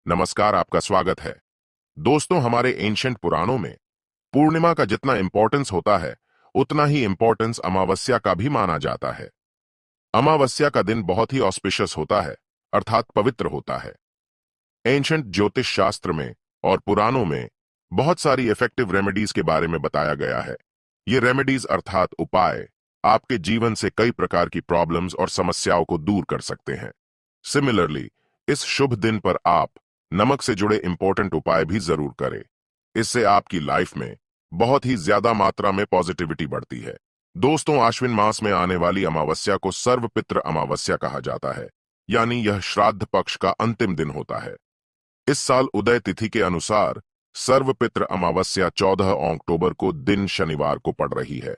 नमस्कार, आपका स्वागत है। दोस्तों, हमारे एंशिएंट पुराणों में पूर्णिमा का जितना इंपॉर्टेंस होता है, उतना ही इंपॉर्टेंस अमावस्या का भी माना जाता है। अमावस्या का दिन बहुत ही ऑस्पिशियस होता है, अर्थात पवित्र होता है। एंशिएंट ज्योतिष शास्त्र में और पुराणों में बहुत सारी इफेक्टिव रेमेडीज के बारे में बताया गया है। ये रेमेडीज अर्थात उपाय आपके जीवन से कई प्रकार की प्रॉब्लम्स और समस्याओं को दूर कर सकते हैं। सिमिलरली, इस शुभ दिन पर आप नमक से जुड़े इंपॉर्टेंट उपाय भी जरूर करें। इससे आपकी लाइफ में बहुत ही ज्यादा मात्रा में पॉजिटिविटी बढ़ती है। दोस्तों, आश्विन मास में आने वाली अमावस्या को सर्वपित्र अमावस्या कहा जाता है, यानी यह श्राद्ध पक्ष का अंतिम दिन होता है। इस साल उदय तिथि के अनुसार सर्वपित्र अमावस्या 14 अक्टूबर को दिन शनिवार को पड़ रही है।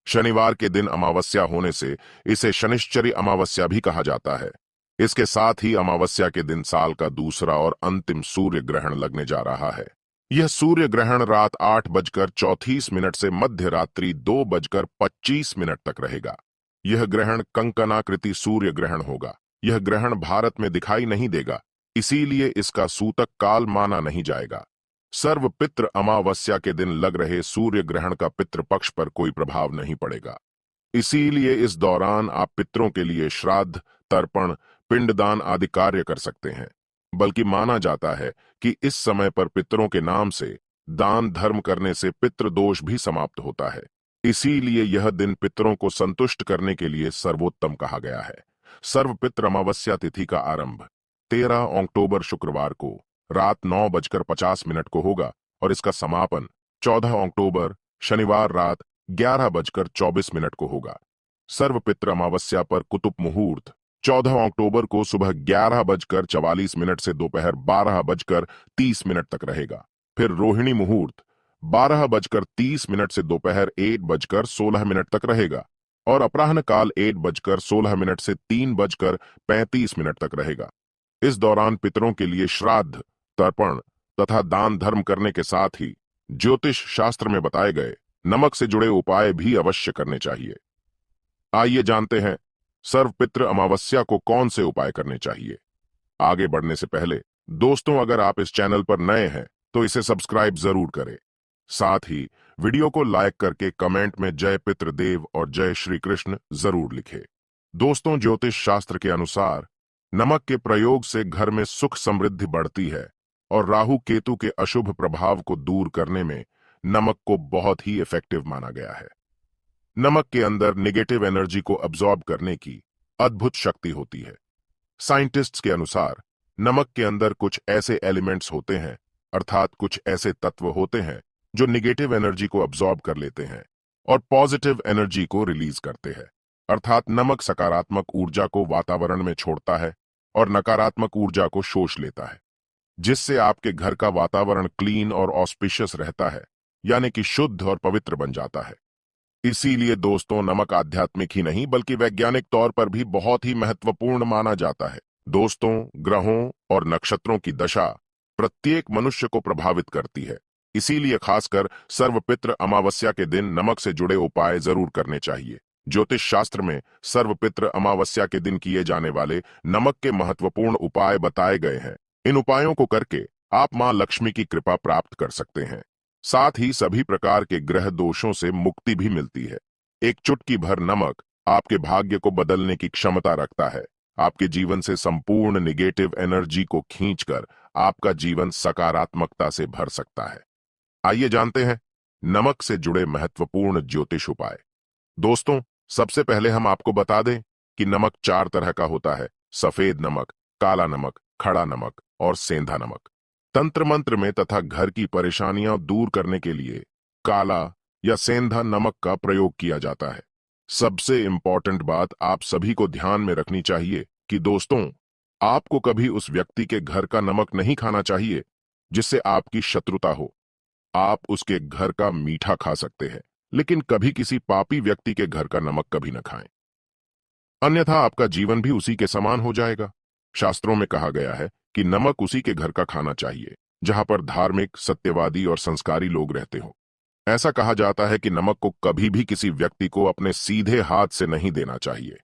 शनिवार के दिन अमावस्या होने से इसे शनिश्चरी अमावस्या भी कहा जाता है। इसके साथ ही अमावस्या के दिन साल का दूसरा और अंतिम सूर्य ग्रहण लगने जा रहा है। यह सूर्य ग्रहण रात 8:34 से मध्य रात्रि 2:25 तक रहेगा। यह ग्रहण कंकनाकृति सूर्य ग्रहण होगा। यह ग्रहण भारत में दिखाई नहीं देगा, इसीलिए इसका सूतक काल माना नहीं जाएगा। सर्वपित्र अमावस्या के दिन लग रहे सूर्य ग्रहण का पितृपक्ष पर कोई प्रभाव नहीं पड़ेगा। इसीलिए इस दौरान आप पितरों के लिए श्राद्ध, तर्पण, पिंडदान आदि कार्य कर सकते हैं। बल्कि माना जाता है कि इस समय पर पितरों के नाम से दान धर्म करने से पितृदोष भी समाप्त होता है। इसीलिए यह दिन पितरों को संतुष्ट करने के लिए सर्वोत्तम कहा गया है। सर्वपित्र अमावस्या तिथि का आरंभ 13 अक्टूबर शुक्रवार को रात 9:50 को होगा और इसका समापन 14 अक्टूबर शनिवार रात 11:24 को होगा। सर्वपित्र अमावस्या पर कुतुब मुहूर्त 14 अक्टूबर को सुबह 11:44 से दोपहर 12:30 तक रहेगा। फिर रोहिणी मुहूर्त 12:30 से दोपहर 1:16 तक रहेगा और अपराह्न काल 1:16 से 3:35 तक रहेगा। इस दौरान पितरों के लिए श्राद्ध, तर्पण तथा दान धर्म करने के साथ ही ज्योतिष शास्त्र में बताए गए नमक से जुड़े उपाय भी अवश्य करने चाहिए। आइए जानते हैं सर्वपित्र अमावस्या को कौन से उपाय करने चाहिए। आगे बढ़ने से पहले दोस्तों, अगर आप इस चैनल पर नए हैं तो इसे सब्सक्राइब जरूर करें। साथ ही वीडियो को लाइक करके कमेंट में जय पितृदेव और जय श्री कृष्ण जरूर लिखें। दोस्तों, ज्योतिष शास्त्र के अनुसार नमक के प्रयोग से घर में सुख समृद्धि बढ़ती है और राहु केतु के अशुभ प्रभाव को दूर करने में नमक को बहुत ही इफेक्टिव माना गया है। नमक के अंदर नेगेटिव एनर्जी को अब्सॉर्ब करने की अद्भुत शक्ति होती है। साइंटिस्ट्स के अनुसार नमक के अंदर कुछ ऐसे एलिमेंट्स होते हैं, अर्थात कुछ ऐसे तत्व होते हैं जो नेगेटिव एनर्जी को अब्सॉर्ब कर लेते हैं और पॉजिटिव एनर्जी को रिलीज करते हैं। अर्थात नमक सकारात्मक ऊर्जा को वातावरण में छोड़ता है और नकारात्मक ऊर्जा को शोष लेता है, जिससे आपके घर का वातावरण क्लीन और ऑस्पिशियस रहता है, यानी कि शुद्ध और पवित्र बन जाता है। इसीलिए दोस्तों, नमक आध्यात्मिक ही नहीं बल्कि वैज्ञानिक तौर पर भी बहुत ही महत्वपूर्ण माना जाता है। दोस्तों, ग्रहों और नक्षत्रों की दशा प्रत्येक मनुष्य को प्रभावित करती है। इसीलिए खासकर सर्वपित्र अमावस्या के दिन नमक से जुड़े उपाय जरूर करने चाहिए। ज्योतिष शास्त्र में सर्वपित्र अमावस्या के दिन किए जाने वाले नमक के महत्वपूर्ण उपाय बताए गए हैं। इन उपायों को करके आप मां लक्ष्मी की कृपा प्राप्त कर सकते हैं। साथ ही सभी प्रकार के ग्रह दोषों से मुक्ति भी मिलती है। एक चुटकी भर नमक आपके भाग्य को बदलने की क्षमता रखता है। आपके जीवन से संपूर्ण निगेटिव एनर्जी को खींचकर आपका जीवन सकारात्मकता से भर सकता है। आइए जानते हैं नमक से जुड़े महत्वपूर्ण ज्योतिष उपाय। दोस्तों, सबसे पहले हम आपको बता दें कि नमक 4 तरह का होता है: सफेद नमक, काला नमक, खड़ा नमक और सेंधा नमक। तंत्र मंत्र में तथा घर की परेशानियां दूर करने के लिए काला या सेंधा नमक का प्रयोग किया जाता है। सबसे इंपॉर्टेंट बात आप सभी को ध्यान में रखनी चाहिए कि दोस्तों, आपको कभी उस व्यक्ति के घर का नमक नहीं खाना चाहिए जिससे आपकी शत्रुता हो। आप उसके घर का मीठा खा सकते हैं, लेकिन कभी किसी पापी व्यक्ति के घर का नमक कभी न खाएं, अन्यथा आपका जीवन भी उसी के समान हो जाएगा। शास्त्रों में कहा गया है कि नमक उसी के घर का खाना चाहिए जहां पर धार्मिक, सत्यवादी और संस्कारी लोग रहते हो। ऐसा कहा जाता है कि नमक को कभी भी किसी व्यक्ति को अपने सीधे हाथ से नहीं देना चाहिए।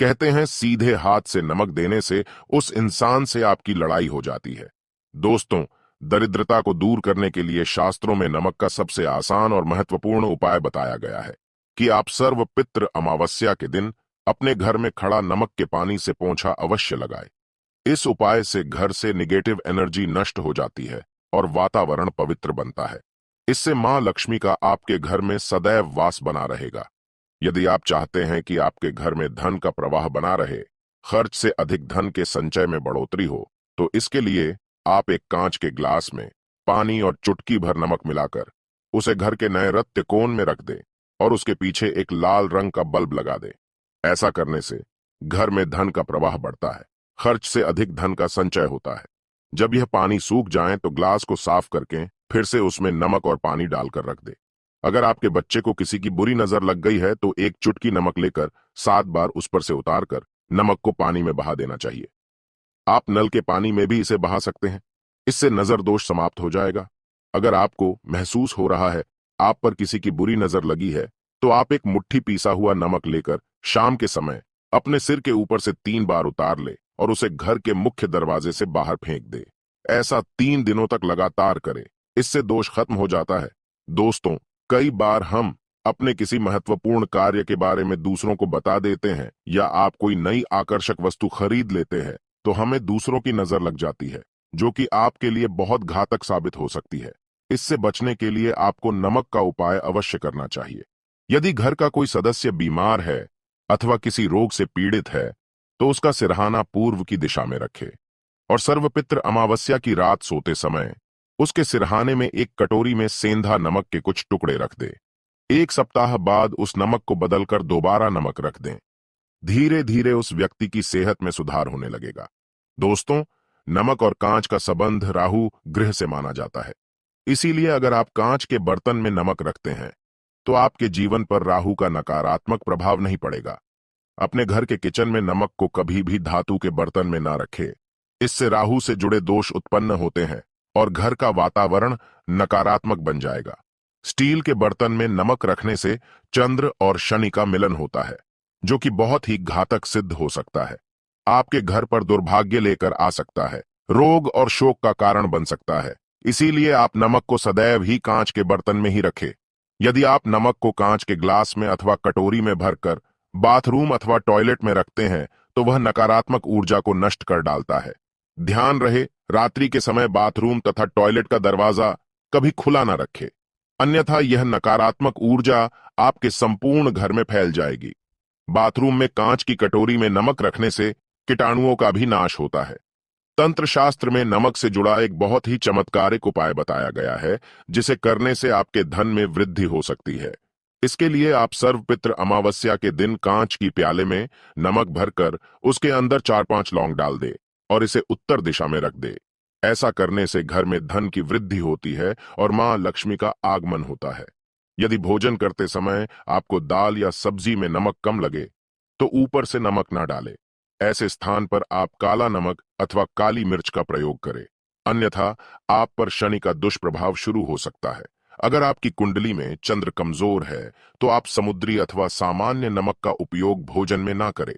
कहते हैं सीधे हाथ से नमक देने से उस इंसान से आपकी लड़ाई हो जाती है। दोस्तों, दरिद्रता को दूर करने के लिए शास्त्रों में नमक का सबसे आसान और महत्वपूर्ण उपाय बताया गया है कि आप सर्वपित्र अमावस्या के दिन अपने घर में खड़ा नमक के पानी से पोंछा अवश्य लगाएं। इस उपाय से घर से निगेटिव एनर्जी नष्ट हो जाती है और वातावरण पवित्र बनता है। इससे मां लक्ष्मी का आपके घर में सदैव वास बना रहेगा। यदि आप चाहते हैं कि आपके घर में धन का प्रवाह बना रहे, खर्च से अधिक धन के संचय में बढ़ोतरी हो, तो इसके लिए आप एक कांच के ग्लास में पानी और चुटकी भर नमक मिलाकर उसे घर के नए रत्न कोण में रख दें और उसके पीछे एक लाल रंग का बल्ब लगा दें। ऐसा करने से घर में धन का प्रवाह बढ़ता है, खर्च से अधिक धन का संचय होता है। जब यह पानी सूख जाए तो ग्लास को साफ करके फिर से उसमें नमक और पानी डालकर रख दे। अगर आपके बच्चे को किसी की बुरी नजर लग गई है तो एक चुटकी नमक लेकर 7 बार उस पर से उतारकर नमक को पानी में बहा देना चाहिए। आप नल के पानी में भी इसे बहा सकते हैं। इससे नजर दोष समाप्त हो जाएगा। अगर आपको महसूस हो रहा है आप पर किसी की बुरी नजर लगी है, तो आप एक मुट्ठी पीसा हुआ नमक लेकर शाम के समय अपने सिर के ऊपर से 3 बार उतार ले और उसे घर के मुख्य दरवाजे से बाहर फेंक दे। ऐसा 3 दिनों तक लगातार करें। इससे दोष खत्म हो जाता है। दोस्तों, कई बार हम अपने किसी महत्वपूर्ण कार्य के बारे में दूसरों को बता देते हैं या आप कोई नई आकर्षक वस्तु खरीद लेते हैं तो हमें दूसरों की नजर लग जाती है, जो कि आपके लिए बहुत घातक साबित हो सकती है। इससे बचने के लिए आपको नमक का उपाय अवश्य करना चाहिए। यदि घर का कोई सदस्य बीमार है अथवा किसी रोग से पीड़ित है, तो उसका सिरहाना पूर्व की दिशा में रखे और सर्वपित्र अमावस्या की रात सोते समय उसके सिरहाने में एक कटोरी में सेंधा नमक के कुछ टुकड़े रख दे। 1 सप्ताह बाद उस नमक को बदलकर दोबारा नमक रख दें। धीरे धीरे उस व्यक्ति की सेहत में सुधार होने लगेगा। दोस्तों, नमक और कांच का संबंध राहु ग्रह से माना जाता है। इसीलिए अगर आप कांच के बर्तन में नमक रखते हैं तो आपके जीवन पर राहु का नकारात्मक प्रभाव नहीं पड़ेगा। अपने घर के किचन में नमक को कभी भी धातु के बर्तन में ना रखें। इससे राहु से जुड़े दोष उत्पन्न होते हैं और घर का वातावरण नकारात्मक बन जाएगा। स्टील के बर्तन में नमक रखने से चंद्र और शनि का मिलन होता है, जो कि बहुत ही घातक सिद्ध हो सकता है। आपके घर पर दुर्भाग्य लेकर आ सकता है, रोग और शोक का कारण बन सकता है। इसीलिए आप नमक को सदैव ही कांच के बर्तन में ही रखें। यदि आप नमक को कांच के ग्लास में अथवा कटोरी में भरकर बाथरूम अथवा टॉयलेट में रखते हैं तो वह नकारात्मक ऊर्जा को नष्ट कर डालता है। ध्यान रहे, रात्रि के समय बाथरूम तथा टॉयलेट का दरवाजा कभी खुला न रखें, अन्यथा यह नकारात्मक ऊर्जा आपके संपूर्ण घर में फैल जाएगी। बाथरूम में कांच की कटोरी में नमक रखने से कीटाणुओं का भी नाश होता है। तंत्र शास्त्र में नमक से जुड़ा एक बहुत ही चमत्कारिक उपाय बताया गया है, जिसे करने से आपके धन में वृद्धि हो सकती है। इसके लिए आप सर्वपित्र अमावस्या के दिन कांच की प्याले में नमक भरकर उसके अंदर 4-5 लौंग डाल दे और इसे उत्तर दिशा में रख दे। ऐसा करने से घर में धन की वृद्धि होती है और मां लक्ष्मी का आगमन होता है। यदि भोजन करते समय आपको दाल या सब्जी में नमक कम लगे तो ऊपर से नमक ना डालें। ऐसे स्थान पर आप काला नमक अथवा काली मिर्च का प्रयोग करें, अन्यथा आप पर शनि का दुष्प्रभाव शुरू हो सकता है। अगर आपकी कुंडली में चंद्र कमजोर है तो आप समुद्री अथवा सामान्य नमक का उपयोग भोजन में ना करें।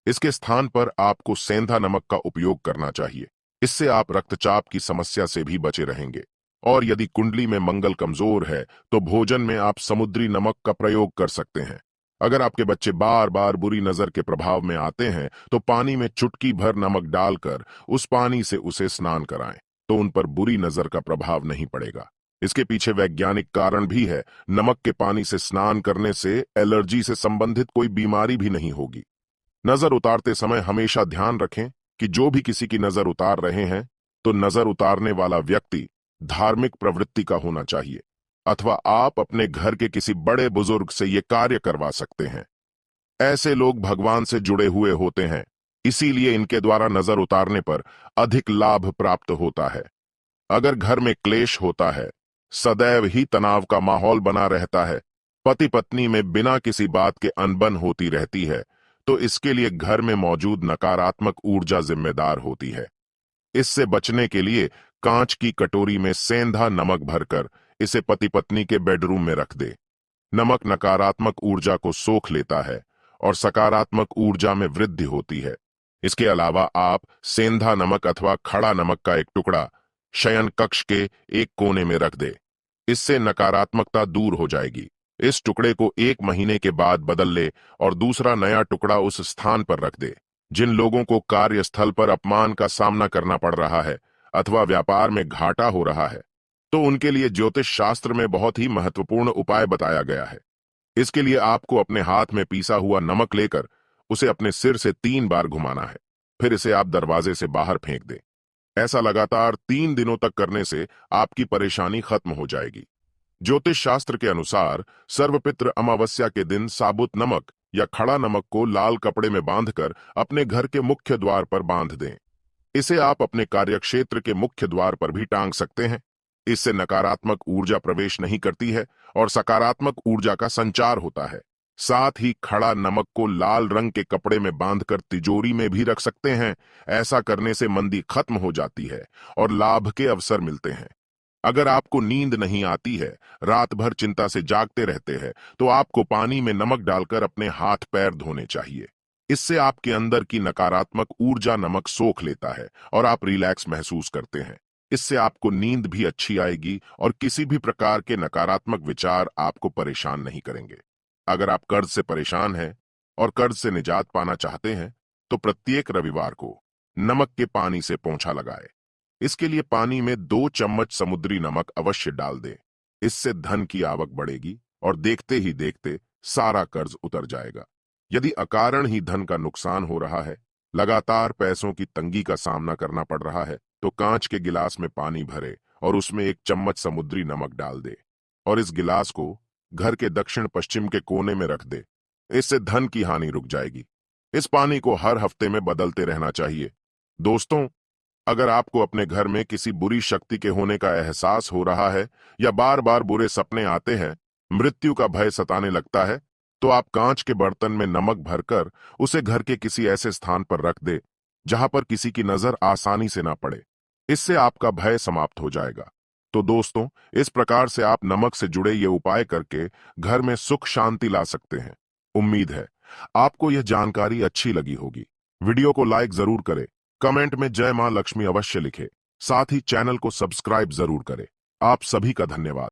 इसके स्थान पर आपको सेंधा नमक का उपयोग करना चाहिए। इससे आप रक्तचाप की समस्या से भी बचे रहेंगे। और यदि कुंडली में मंगल कमजोर है तो भोजन में आप समुद्री नमक का प्रयोग कर सकते हैं। अगर आपके बच्चे बार बार बुरी नजर के प्रभाव में आते हैं तो पानी में चुटकी भर नमक डालकर उस पानी से उसे स्नान कराएं, तो उन पर बुरी नजर का प्रभाव नहीं पड़ेगा। इसके पीछे वैज्ञानिक कारण भी है। नमक के पानी से स्नान करने से एलर्जी से संबंधित कोई बीमारी भी नहीं होगी। नजर उतारते समय हमेशा ध्यान रखें कि जो भी किसी की नजर उतार रहे हैं तो नजर उतारने वाला व्यक्ति धार्मिक प्रवृत्ति का होना चाहिए, अथवा आप अपने घर के किसी बड़े बुजुर्ग से ये कार्य करवा सकते हैं। ऐसे लोग भगवान से जुड़े हुए होते हैं, इसीलिए इनके द्वारा नजर उतारने पर अधिक लाभ प्राप्त होता है। अगर घर में क्लेश होता है, सदैव ही तनाव का माहौल बना रहता है, पति पत्नी में बिना किसी बात के अनबन होती रहती है, तो इसके लिए घर में मौजूद नकारात्मक ऊर्जा जिम्मेदार होती है। इससे बचने के लिए कांच की कटोरी में सेंधा नमक भरकर इसे पति पत्नी के बेडरूम में रख दे। नमक नकारात्मक ऊर्जा को सोख लेता है और सकारात्मक ऊर्जा में वृद्धि होती है। इसके अलावा आप सेंधा नमक अथवा खड़ा नमक का एक टुकड़ा शयन कक्ष के एक कोने में रख दे। इससे नकारात्मकता दूर हो जाएगी। इस टुकड़े को 1 महीने के बाद बदल ले और दूसरा नया टुकड़ा उस स्थान पर रख दे। जिन लोगों को कार्यस्थल पर अपमान का सामना करना पड़ रहा है अथवा व्यापार में घाटा हो रहा है, तो उनके लिए ज्योतिष शास्त्र में बहुत ही महत्वपूर्ण उपाय बताया गया है। इसके लिए आपको अपने हाथ में पीसा हुआ नमक लेकर उसे अपने सिर से 3 बार घुमाना है। फिर इसे आप दरवाजे से बाहर फेंक दें। ऐसा लगातार 3 दिनों तक करने से आपकी परेशानी खत्म हो जाएगी। ज्योतिष शास्त्र के अनुसार सर्वपित्र अमावस्या के दिन साबुत नमक या खड़ा नमक को लाल कपड़े में बांधकर अपने घर के मुख्य द्वार पर बांध दें। इसे आप अपने कार्यक्षेत्र के मुख्य द्वार पर भी टांग सकते हैं। इससे नकारात्मक ऊर्जा प्रवेश नहीं करती है और सकारात्मक ऊर्जा का संचार होता है। साथ ही खड़ा नमक को लाल रंग के कपड़े में बांधकर तिजोरी में भी रख सकते हैं। ऐसा करने से मंदी खत्म हो जाती है और लाभ के अवसर मिलते हैं। अगर आपको नींद नहीं आती है, रात भर चिंता से जागते रहते हैं, तो आपको पानी में नमक डालकर अपने हाथ पैर धोने चाहिए। इससे आपके अंदर की नकारात्मक ऊर्जा नमक सोख लेता है और आप रिलैक्स महसूस करते हैं। इससे आपको नींद भी अच्छी आएगी और किसी भी प्रकार के नकारात्मक विचार आपको परेशान नहीं करेंगे। अगर आप कर्ज से परेशान हैं और कर्ज से निजात पाना चाहते हैं, तो प्रत्येक रविवार को नमक के पानी से पोंछा लगाएं। इसके लिए पानी में 2 चम्मच समुद्री नमक अवश्य डाल दें। इससे धन की आवक बढ़ेगी और देखते ही देखते सारा कर्ज उतर जाएगा। यदि अकारण ही धन का नुकसान हो रहा है, लगातार पैसों की तंगी का सामना करना पड़ रहा है, तो कांच के गिलास में पानी भरे और उसमें 1 चम्मच समुद्री नमक डाल दे और इस गिलास को घर के दक्षिण पश्चिम के कोने में रख दे। इससे धन की हानि रुक जाएगी। इस पानी को हर हफ्ते में बदलते रहना चाहिए। दोस्तों, अगर आपको अपने घर में किसी बुरी शक्ति के होने का एहसास हो रहा है या बार बार बुरे सपने आते हैं, मृत्यु का भय सताने लगता है, तो आप कांच के बर्तन में नमक भरकर उसे घर के किसी ऐसे स्थान पर रख दे जहां पर किसी की नजर आसानी से ना पड़े। इससे आपका भय समाप्त हो जाएगा। तो दोस्तों, इस प्रकार से आप नमक से जुड़े ये उपाय करके घर में सुख शांति ला सकते हैं। उम्मीद है आपको यह जानकारी अच्छी लगी होगी। वीडियो को लाइक जरूर करें, कमेंट में जय मां लक्ष्मी अवश्य लिखें, साथ ही चैनल को सब्सक्राइब जरूर करें। आप सभी का धन्यवाद।